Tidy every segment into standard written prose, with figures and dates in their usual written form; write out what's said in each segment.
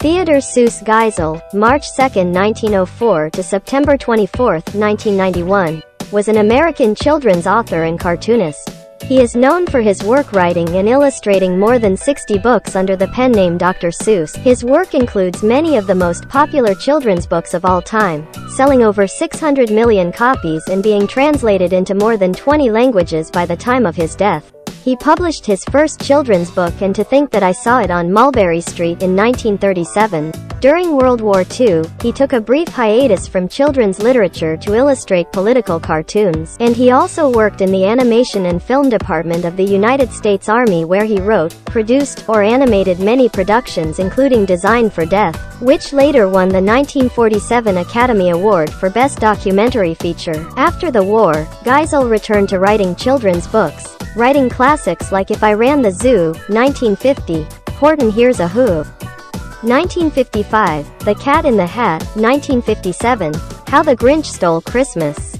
Theodor Seuss Geisel, March 2, 1904 to September 24, 1991, was an American children's author and cartoonist. He is known for his work writing and illustrating more than 60 books under the pen name Dr. Seuss. His work includes many of the most popular children's books of all time, selling over 600 million copies and being translated into more than 20 languages by the time of his death. He published his first children's book And to Think That I Saw It on Mulberry Street in 1937. During World War II, he took a brief hiatus from children's literature to illustrate political cartoons, and he also worked in the animation and film department of the United States Army, where he wrote, produced, or animated many productions including Design for Death, which later won the 1947 Academy Award for Best Documentary Feature. After the war, Geisel returned to writing children's books, writing classics like If I Ran the Zoo, 1950, Horton Hears a Who, 1955, The Cat in the Hat, 1957, How the Grinch Stole Christmas,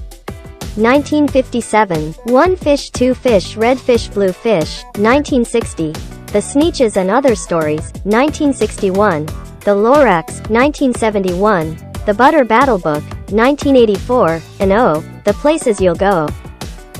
1957, One Fish, Two Fish, Red Fish, Blue Fish, 1960, The Sneetches and Other Stories, 1961, The Lorax, 1971, The Butter Battle Book, 1984, and Oh, The Places You'll Go,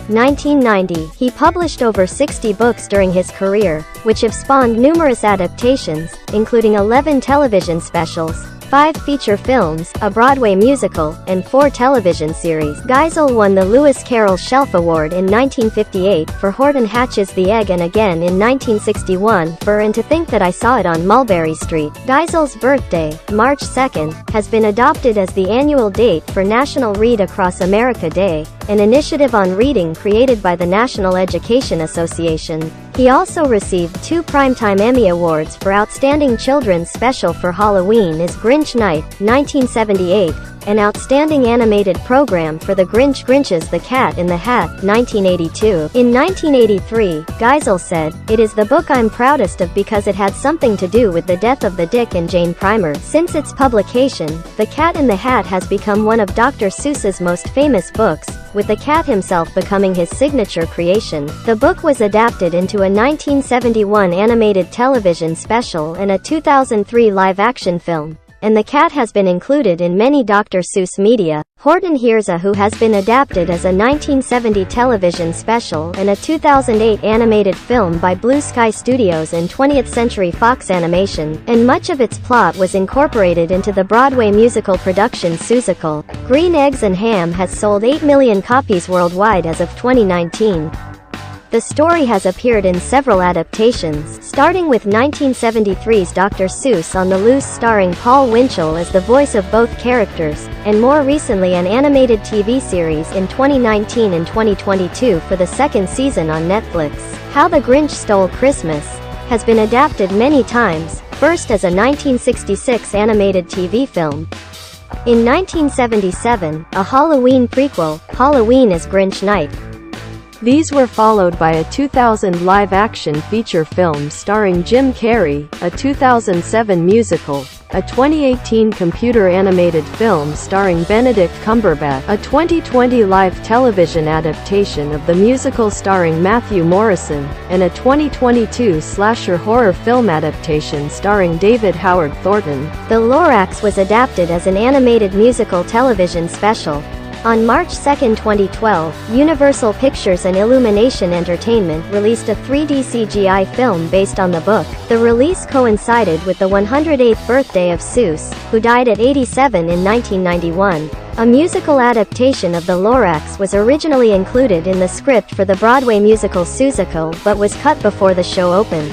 1990. He published over 60 books during his career, which have spawned numerous adaptations, including 11 television specials, 5 feature films, a Broadway musical, and 4 television series. Geisel won the Lewis Carroll Shelf Award in 1958 for Horton Hatches the Egg, and again in 1961 for And to Think That I Saw It on Mulberry Street. Geisel's birthday, March 2, has been adopted as the annual date for National Read Across America Day, an initiative on reading created by the National Education Association. He also received 2 Primetime Emmy Awards for Outstanding Children's Special for Halloween is Grinch Night, 1978, and Outstanding Animated Program for The Grinch's The Cat in the Hat, 1982. In 1983, Geisel said, "It is the book I'm proudest of because it had something to do with the death of the Dick and Jane primer." Since its publication, The Cat in the Hat has become one of Dr. Seuss's most famous books, with the cat himself becoming his signature creation. The book was adapted into a 1971 animated television special and a 2003 live-action film, and the cat has been included in many Dr. Seuss media. Horton Hears a Who has been adapted as a 1970 television special and a 2008 animated film by Blue Sky Studios and 20th Century Fox Animation, and much of its plot was incorporated into the Broadway musical production Seussical. Green Eggs and Ham has sold 8 million copies worldwide as of 2019. The story has appeared in several adaptations, starting with 1973's Dr. Seuss on the Loose starring Paul Winchell as the voice of both characters, and more recently an animated TV series in 2019 and 2022 for the second season on Netflix. How the Grinch Stole Christmas has been adapted many times, first as a 1966 animated TV film. In 1977, a Halloween prequel, Halloween is Grinch Night. These were followed by a 2000 live-action feature film starring Jim Carrey, a 2007 musical, a 2018 computer-animated film starring Benedict Cumberbatch, a 2020 live television adaptation of the musical starring Matthew Morrison, and a 2022 slasher horror film adaptation starring David Howard Thornton. The Lorax was adapted as an animated musical television special. On March 2, 2012, Universal Pictures and Illumination Entertainment released a 3D CGI film based on the book. The release coincided with the 108th birthday of Seuss, who died at 87 in 1991. A musical adaptation of The Lorax was originally included in the script for the Broadway musical Seussical but was cut before the show opened.